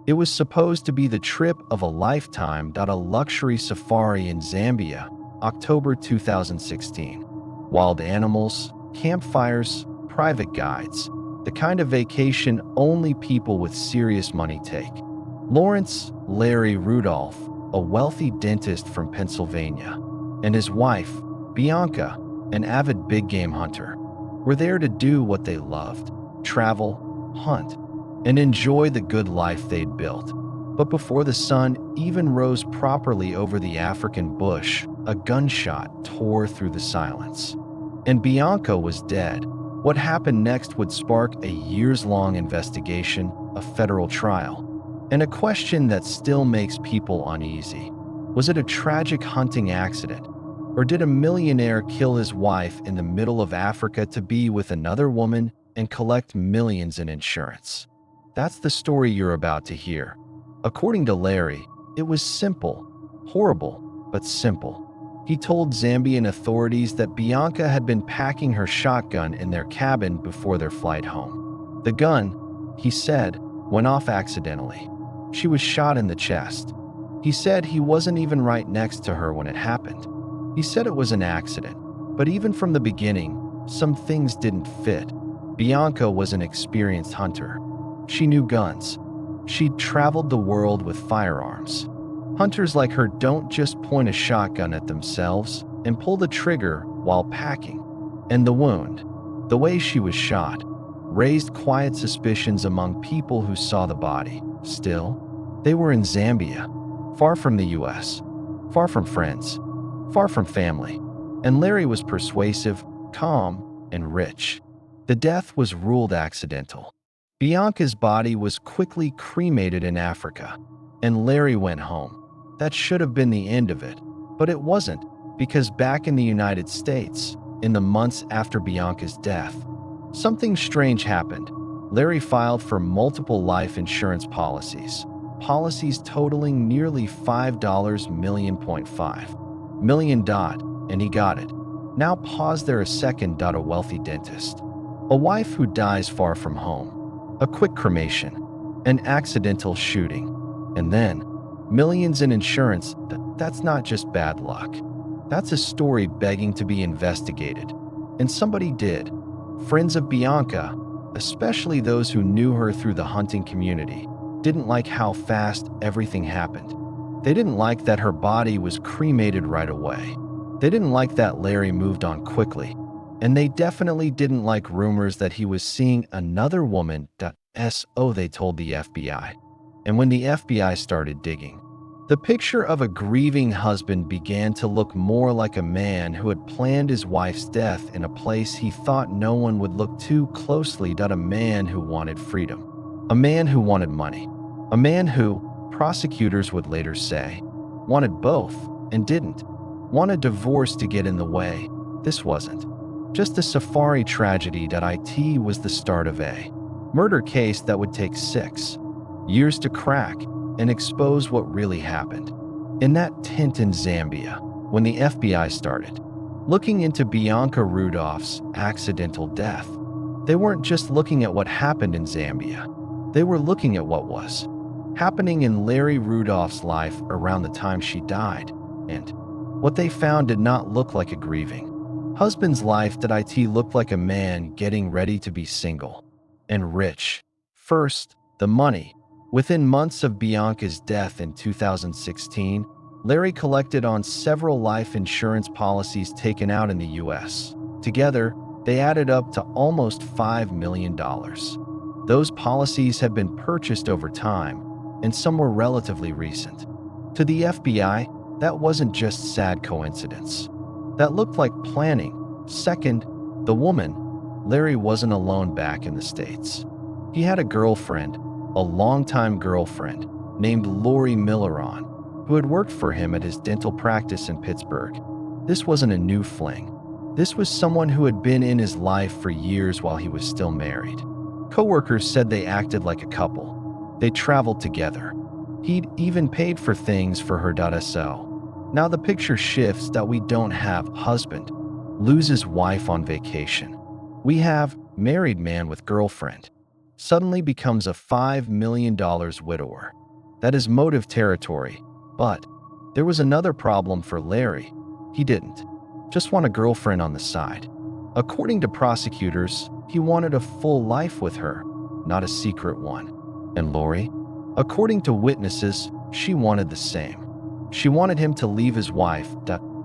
It was supposed to be the trip of a lifetime. A luxury safari in Zambia, October 2016. Wild animals, campfires, private guides. The kind of vacation only people with serious money take. Lawrence Larry Rudolph, a wealthy dentist from Pennsylvania, and his wife, Bianca, an avid big game hunter, were there to do what they loved: travel, hunt, and enjoy the good life they'd built. But before the sun even rose properly over the African bush, a gunshot tore through the silence. And Bianca was dead. What happened next would spark a years-long investigation, a federal trial, and a question that still makes people uneasy. Was it a tragic hunting accident? Or did a millionaire kill his wife in the middle of Africa to be with another woman and collect millions in insurance? That's the story you're about to hear. According to Larry, it was simple, horrible, but simple. He told Zambian authorities that Bianca had been packing her shotgun in their cabin before their flight home. The gun, he said, went off accidentally. She was shot in the chest. He said he wasn't even right next to her when it happened. He said it was an accident, but even from the beginning, some things didn't fit. Bianca was an experienced hunter. She knew guns. She'd traveled the world with firearms. Hunters like her don't just point a shotgun at themselves and pull the trigger while packing. And the wound, the way she was shot, raised quiet suspicions among people who saw the body. Still, they were in Zambia, far from the US, far from friends, far from family. And Larry was persuasive, calm, and rich. The death was ruled accidental. Bianca's body was quickly cremated in Africa, and Larry went home. That should have been the end of it, but it wasn't, because back in the United States, in the months after Bianca's death, something strange happened. Larry filed for multiple life insurance policies totaling nearly $5 million, and he got it. Now pause there a second. A wealthy dentist, a wife who dies far from home, a quick cremation, an accidental shooting, and then millions in insurance. That's not just bad luck. That's a story begging to be investigated. And somebody did. Friends of Bianca, especially those who knew her through the hunting community, didn't like how fast everything happened. They didn't like that her body was cremated right away. They didn't like that Larry moved on quickly. And they definitely didn't like rumors that he was seeing another woman. So they told the FBI. And when the FBI started digging, the picture of a grieving husband began to look more like a man who had planned his wife's death in a place he thought no one would look too closely. A man who wanted freedom, a man who wanted money, a man who, prosecutors would later say, wanted both and didn't want a divorce to get in the way. This wasn't just a safari tragedy. It was the start of a murder case that would take 6 years to crack and expose what really happened. In that tent in Zambia, when the FBI started looking into Bianca Rudolph's accidental death, they weren't just looking at what happened in Zambia. They were looking at what was happening in Larry Rudolph's life around the time she died. And what they found did not look like a grieving husband's life. It looked like a man getting ready to be single and rich. First, the money. Within months of Bianca's death in 2016, Larry collected on several life insurance policies taken out in the US. Together, they added up to almost $5 million. Those policies had been purchased over time, and some were relatively recent. To the FBI, that wasn't just sad coincidence. That looked like planning. Second, the woman. Larry wasn't alone back in the States. He had a girlfriend, a longtime girlfriend, named Lori Milleron, who had worked for him at his dental practice in Pittsburgh. This wasn't a new fling. This was someone who had been in his life for years while he was still married. Coworkers said they acted like a couple. They traveled together. He'd even paid for things for her. So now the picture shifts. We don't have husband loses wife on vacation. We have married man with girlfriend. suddenly becomes a $5 million widower. That is motive territory. But there was another problem for Larry. He didn't just want a girlfriend on the side. According to prosecutors, he wanted a full life with her, not a secret one. And Lori? According to witnesses, she wanted the same. She wanted him to leave his wife.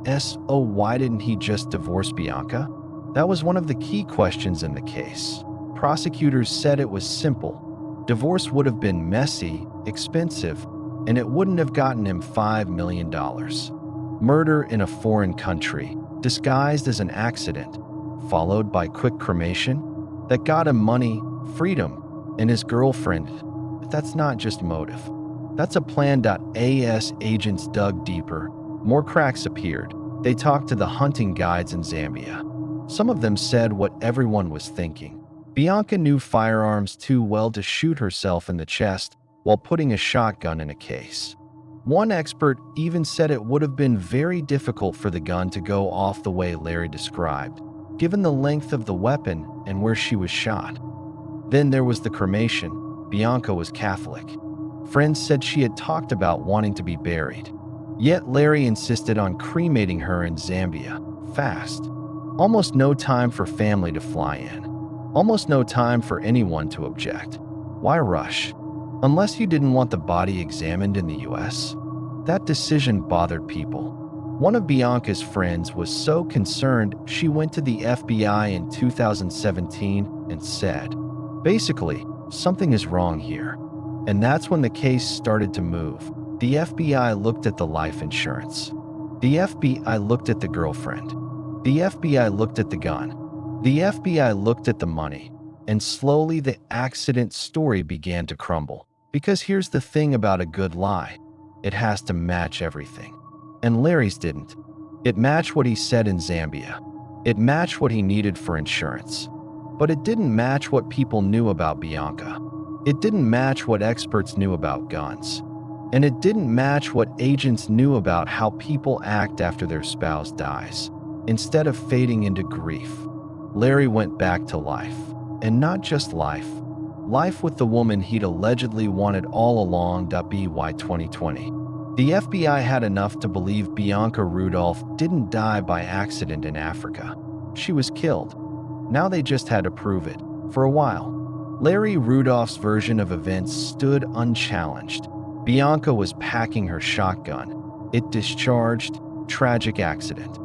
So why didn't he just divorce Bianca? That was one of the key questions in the case. Prosecutors said it was simple. Divorce would have been messy, expensive, and it wouldn't have gotten him $5 million. Murder in a foreign country, disguised as an accident, followed by quick cremation, that got him money, freedom, and his girlfriend. But that's not just motive. That's a plan. As agents dug deeper, more cracks appeared. They talked to the hunting guides in Zambia. Some of them said what everyone was thinking. Bianca knew firearms too well to shoot herself in the chest while putting a shotgun in a case. One expert even said it would have been very difficult for the gun to go off the way Larry described, given the length of the weapon and where she was shot. Then there was the cremation. Bianca was Catholic. Friends said she had talked about wanting to be buried. Yet Larry insisted on cremating her in Zambia, fast. Almost no time for family to fly in. Almost no time for anyone to object. Why rush? Unless you didn't want the body examined in the US? That decision bothered people. One of Bianca's friends was so concerned she went to the FBI in 2017 and said, basically, something is wrong here. And that's when the case started to move. The FBI looked at the life insurance. The FBI looked at the girlfriend. The FBI looked at the gun. The FBI looked at the money. And slowly the accident story began to crumble. Because here's the thing about a good lie. It has to match everything. And Larry's didn't. It matched what he said in Zambia. It matched what he needed for insurance. But it didn't match what people knew about Bianca. It didn't match what experts knew about guns. And it didn't match what agents knew about how people act after their spouse dies. Instead of fading into grief, Larry went back to life. And not just life. Life with the woman he'd allegedly wanted all along. By 2020, the FBI had enough to believe Bianca Rudolph didn't die by accident in Africa. She was killed. Now they just had to prove it. For a while, Larry Rudolph's version of events stood unchallenged. Bianca was packing her shotgun. It discharged. Tragic accident.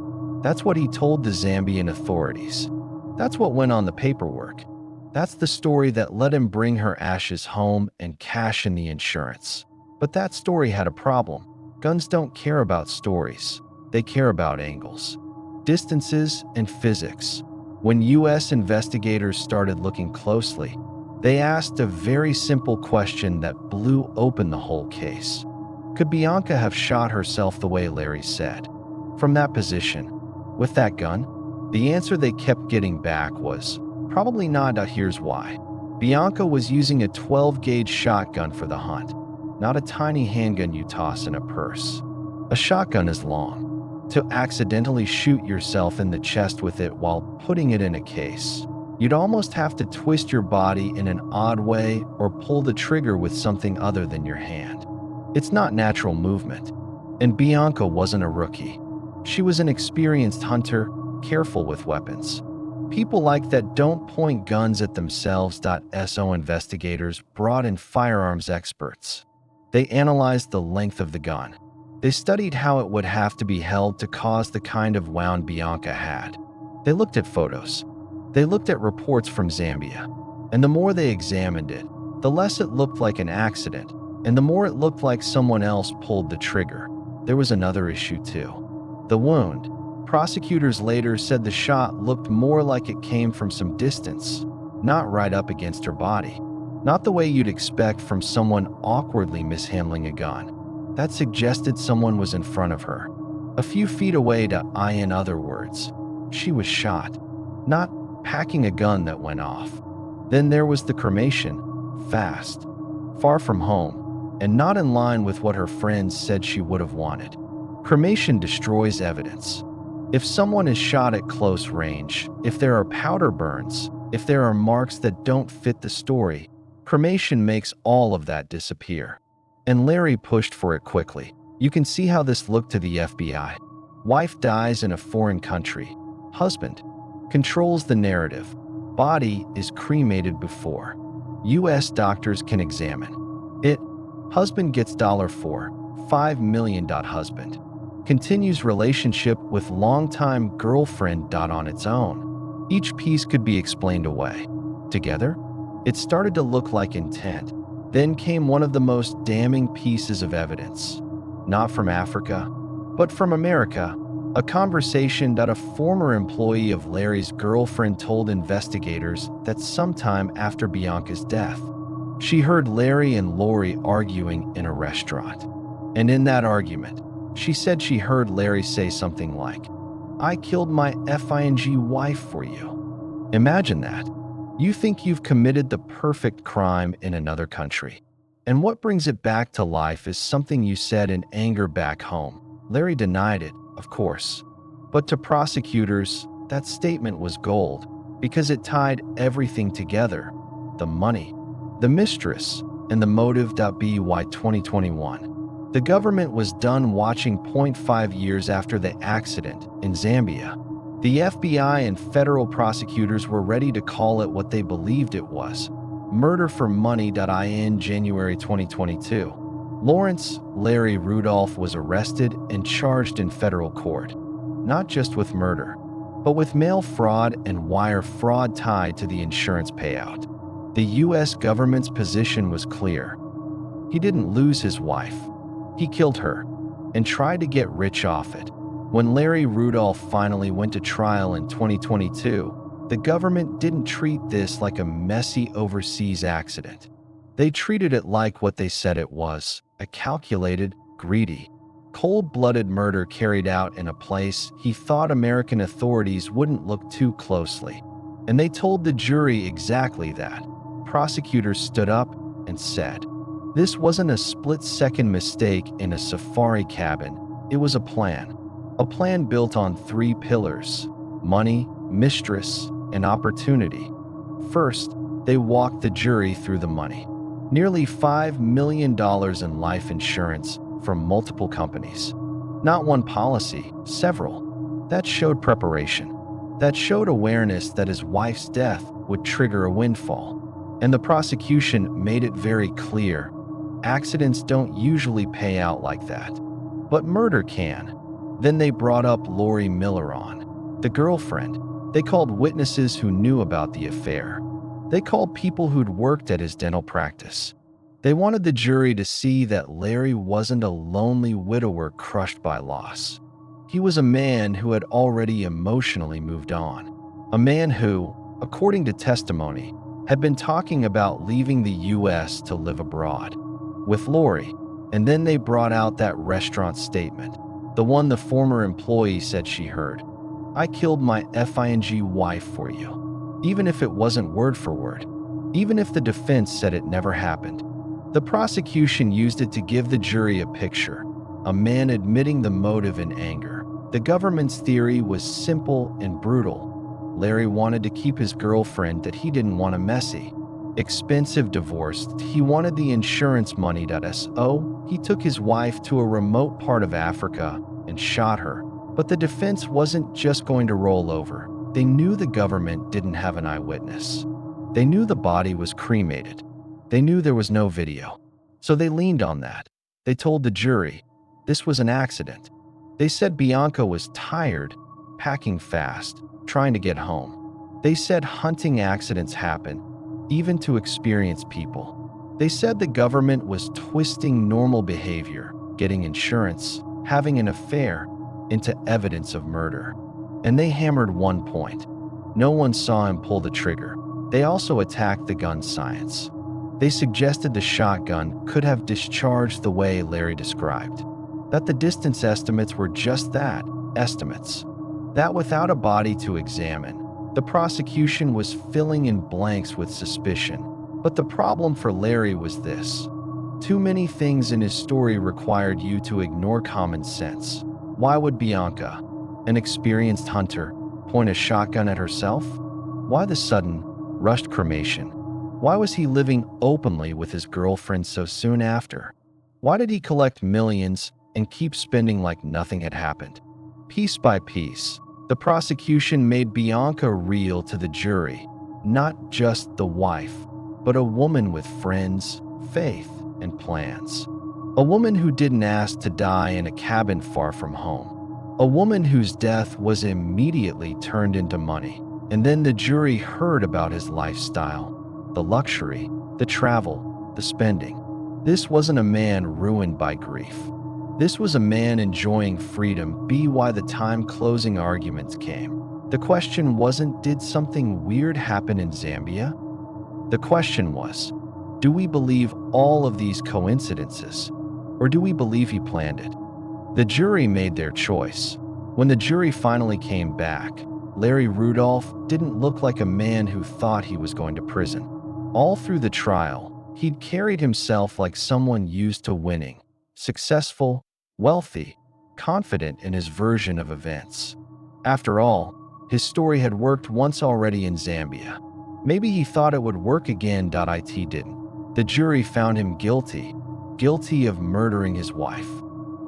That's what he told the Zambian authorities. That's what went on the paperwork. That's the story that let him bring her ashes home and cash in the insurance. But that story had a problem. Guns don't care about stories. They care about angles, distances, and physics. When US investigators started looking closely, they asked a very simple question that blew open the whole case. Could Bianca have shot herself the way Larry said? From that position, with that gun? The answer they kept getting back was, probably not. Here's why. Bianca was using a 12-gauge shotgun for the hunt, not a tiny handgun you toss in a purse. A shotgun is long. To accidentally shoot yourself in the chest with it while putting it in a case, you'd almost have to twist your body in an odd way or pull the trigger with something other than your hand. It's not natural movement. And Bianca wasn't a rookie. She was an experienced hunter, careful with weapons. People like that don't point guns at themselves. So investigators brought in firearms experts. They analyzed the length of the gun. They studied how it would have to be held to cause the kind of wound Bianca had. They looked at photos. They looked at reports from Zambia. And the more they examined it, the less it looked like an accident, and the more it looked like someone else pulled the trigger. There was another issue too. The wound. Prosecutors later said the shot looked more like it came from some distance, not right up against her body. Not the way you'd expect from someone awkwardly mishandling a gun. That suggested someone was in front of her, a few feet away. In other words, she was shot, not packing a gun that went off. Then there was the cremation, fast, far from home, and not in line with what her friends said she would have wanted. Cremation destroys evidence. If someone is shot at close range, if there are powder burns, if there are marks that don't fit the story, Cremation makes all of that disappear. And Larry pushed for it quickly. You can see how this looked to the FBI. Wife dies in a foreign country. Husband controls the narrative. Body is cremated before U.S. doctors can examine it. Husband gets $4.5 million. Husband continues relationship with longtime girlfriend. On its own, each piece could be explained away. Together, it started to look like intent. Then came one of the most damning pieces of evidence. Not from Africa, but from America. A conversation that a former employee of Larry's girlfriend told investigators that sometime after Bianca's death, she heard Larry and Lori arguing in a restaurant. And in that argument, she said she heard Larry say something like, "I killed my effing wife for you." Imagine that. You think you've committed the perfect crime in another country. And what brings it back to life is something you said in anger back home. Larry denied it, of course. But to prosecutors, that statement was gold because it tied everything together. The money, the mistress, and the motive. By 2021, the government was done watching. 5 years after the accident in Zambia, the FBI and federal prosecutors were ready to call it what they believed it was: murder for money. In January 2022, Lawrence Larry Rudolph was arrested and charged in federal court, not just with murder, but with mail fraud and wire fraud tied to the insurance payout. The U.S. government's position was clear. He didn't lose his wife. He killed her and tried to get rich off it. When Larry Rudolph finally went to trial in 2022, the government didn't treat this like a messy overseas accident. They treated it like what they said it was: a calculated, greedy, cold-blooded murder carried out in a place he thought American authorities wouldn't look too closely. And they told the jury exactly that. Prosecutors stood up and said, this wasn't a split-second mistake in a safari cabin. It was a plan. A plan built on 3 pillars: money, mistress, and opportunity. First, they walked the jury through the money. Nearly $5 million in life insurance from multiple companies. Not one policy, several. That showed preparation. That showed awareness that his wife's death would trigger a windfall. And the prosecution made it very clear: accidents don't usually pay out like that, but murder can. Then they brought up Lori Miller on, the girlfriend. They called witnesses who knew about the affair. They called people who'd worked at his dental practice. They wanted the jury to see that Larry wasn't a lonely widower crushed by loss. He was a man who had already emotionally moved on. A man who, according to testimony, had been talking about leaving the U.S. to live abroad with Lori. And then they brought out that restaurant statement, the one the former employee said she heard. "I killed my effing wife for you." Even if it wasn't word for word, even if the defense said it never happened, the prosecution used it to give the jury a picture: a man admitting the motive in anger. The government's theory was simple and brutal. Larry wanted to keep his girlfriend that he didn't want a messy, expensive divorce. He wanted the insurance money. So he took his wife to a remote part of Africa and shot her. But the defense wasn't just going to roll over. They knew the government didn't have an eyewitness. They knew the body was cremated. They knew there was no video. So they leaned on that. They told the jury this was an accident. They said Bianca was tired, packing fast, trying to get home. They said hunting accidents happen, even to experienced people. They said the government was twisting normal behavior, getting insurance, having an affair, into evidence of murder. And they hammered one point: no one saw him pull the trigger. They also attacked the gun science. They suggested the shotgun could have discharged the way Larry described, that the distance estimates were just that, estimates. That without a body to examine, the prosecution was filling in blanks with suspicion. But the problem for Larry was this: too many things in his story required you to ignore common sense. Why would Bianca, an experienced hunter, point a shotgun at herself? Why the sudden, rushed cremation? Why was he living openly with his girlfriend so soon after? Why did he collect millions and keep spending like nothing had happened? Piece by piece, the prosecution made Bianca real to the jury, not just the wife, but a woman with friends, faith, and plans. A woman who didn't ask to die in a cabin far from home. A woman whose death was immediately turned into money. And then the jury heard about his lifestyle, the luxury, the travel, the spending. This wasn't a man ruined by grief. This was a man enjoying freedom. By the time closing arguments came, the question wasn't, did something weird happen in Zambia? The question was, do we believe all of these coincidences, or do we believe he planned it? The jury made their choice. When the jury finally came back, Larry Rudolph didn't look like a man who thought he was going to prison. All through the trial, he'd carried himself like someone used to winning, successful, wealthy, confident in his version of events. After all, his story had worked once already in Zambia. Maybe he thought it would work again. It didn't. The jury found him guilty of murdering his wife,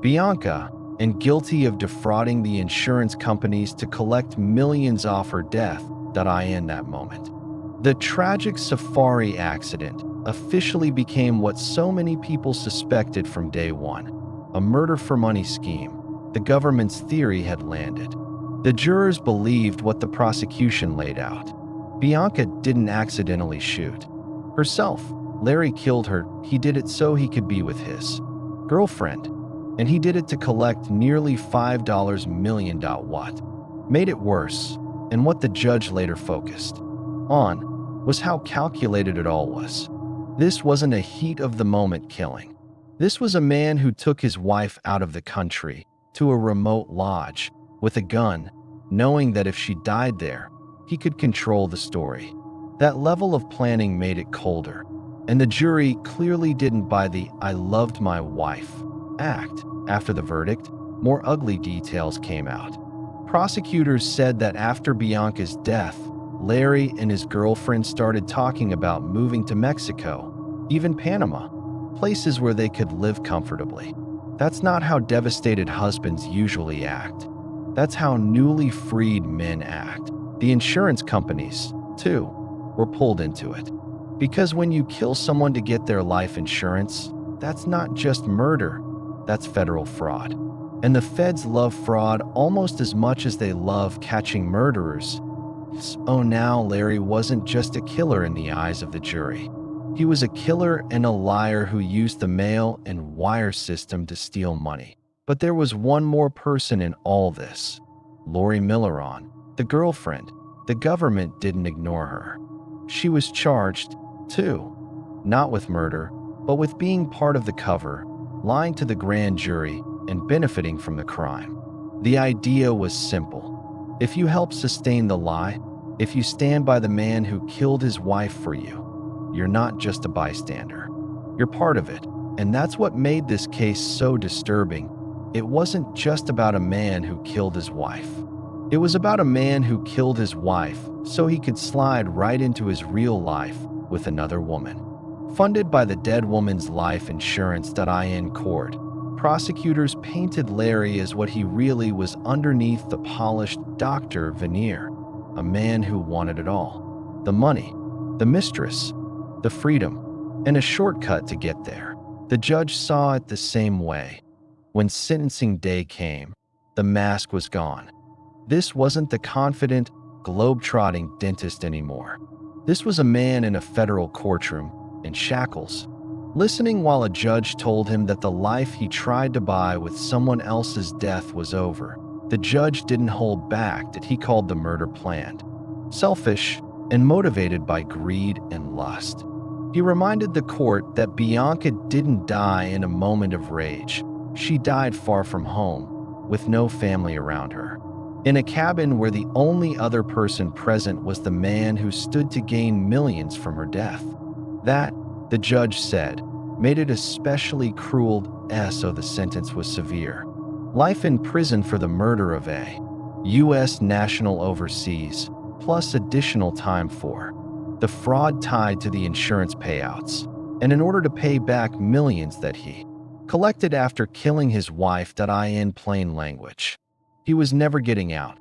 Bianca, and guilty of defrauding the insurance companies to collect millions off her death. In that moment, the tragic safari accident officially became what so many people suspected from day one, a murder for money scheme. The government's theory had landed. The jurors believed what the prosecution laid out. Bianca didn't accidentally shoot herself. Larry killed her. He did it so he could be with his girlfriend, and he did it to collect nearly $5 million. What made it worse, and what the judge later focused on, was how calculated it all was. This wasn't a heat-of-the-moment killing. This was a man who took his wife out of the country to a remote lodge with a gun, knowing that if she died there, he could control the story. That level of planning made it colder, and the jury clearly didn't buy the "I loved my wife" act. After the verdict, more ugly details came out. Prosecutors said that after Bianca's death, Larry and his girlfriend started talking about moving to Mexico, even Panama, places where they could live comfortably. That's not how devastated husbands usually act. That's how newly freed men act. The insurance companies, too, were pulled into it. Because when you kill someone to get their life insurance, that's not just murder, that's federal fraud. And the feds love fraud almost as much as they love catching murderers. So now Larry wasn't just a killer in the eyes of the jury. He was a killer and a liar who used the mail and wire system to steal money. But there was one more person in all this. Lori Milleron, the girlfriend. The government didn't ignore her. She was charged, too, not with murder, but with being part of the cover, lying to the grand jury, and benefiting from the crime. The idea was simple. If you help sustain the lie, if you stand by the man who killed his wife for you, you're not just a bystander. You're part of it. And that's what made this case so disturbing. It wasn't just about a man who killed his wife. It was about a man who killed his wife so he could slide right into his real life with another woman. Funded by the dead woman's life insurance. In court, prosecutors painted Larry as what he really was underneath the polished doctor veneer, a man who wanted it all: the money, the mistress, the freedom, and a shortcut to get there. The judge saw it the same way. When sentencing day came, the mask was gone. This wasn't the confident, globe-trotting dentist anymore. This was a man in a federal courtroom, in shackles, listening while a judge told him that the life he tried to buy with someone else's death was over. The judge didn't hold back. That he called the murder planned, selfish, and motivated by greed and lust. He reminded the court that Bianca didn't die in a moment of rage. She died far from home, with no family around her, in a cabin where the only other person present was the man who stood to gain millions from her death. That, the judge said, made it especially cruel, so the sentence was severe. Life in prison for the murder of a U.S. national overseas, plus additional time for the fraud tied to the insurance payouts, and in order to pay back millions that he collected after killing his wife. In plain language, he was never getting out.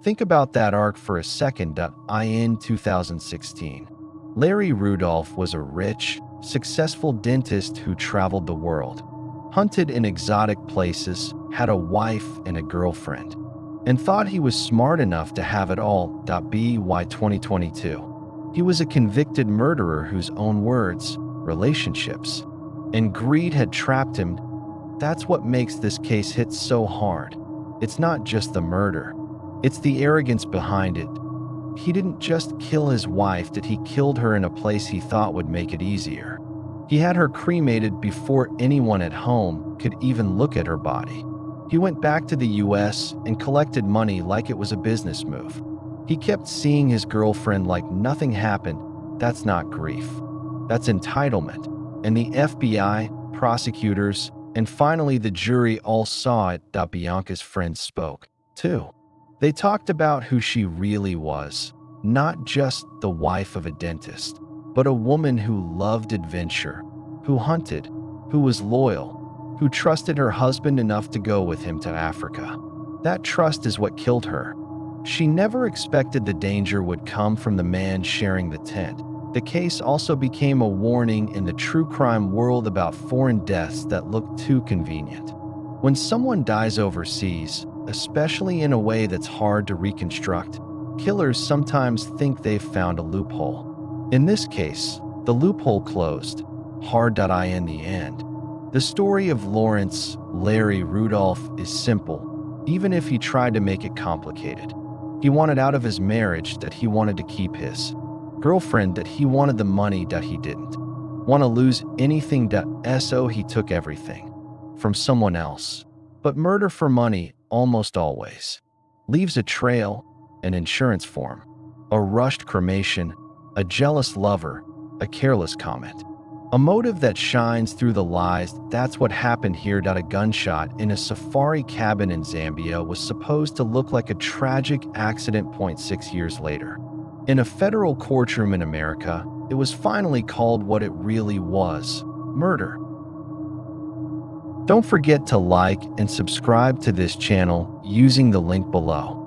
Think about that arc for a second. In 2016, Larry Rudolph was a rich, successful dentist who traveled the world, hunted in exotic places, had a wife and a girlfriend, and thought he was smart enough to have it all. By 2022, he was a convicted murderer whose own words, relationships, and greed had trapped him. That's what makes this case hit so hard. It's not just the murder, it's the arrogance behind it. He didn't just kill his wife, he killed her in a place he thought would make it easier. He had her cremated before anyone at home could even look at her body. He went back to the US and collected money like it was a business move. He kept seeing his girlfriend like nothing happened. That's not grief. That's entitlement. And the FBI, prosecutors, and finally the jury all saw it. Bianca's friends spoke, too. They talked about who she really was, not just the wife of a dentist, but a woman who loved adventure, who hunted, who was loyal, who trusted her husband enough to go with him to Africa. That trust is what killed her. She never expected the danger would come from the man sharing the tent. The case also became a warning in the true crime world about foreign deaths that look too convenient. When someone dies overseas, especially in a way that's hard to reconstruct, killers sometimes think they've found a loophole. In this case, the loophole closed. Hard. In the end, the story of Lawrence Larry Rudolph is simple, even if he tried to make it complicated. He wanted out of his marriage, that he wanted to keep his girlfriend, that he wanted the money, that he didn't want to lose anything, so he took everything from someone else. But murder for money almost always leaves a trail, an insurance form, a rushed cremation, a jealous lover, a careless comment, a motive that shines through the lies. That's what happened here. A gunshot in a safari cabin in Zambia was supposed to look like a tragic accident. 6 years later, in a federal courtroom in America, it was finally called what it really was: murder. Don't forget to like and subscribe to this channel using the link below.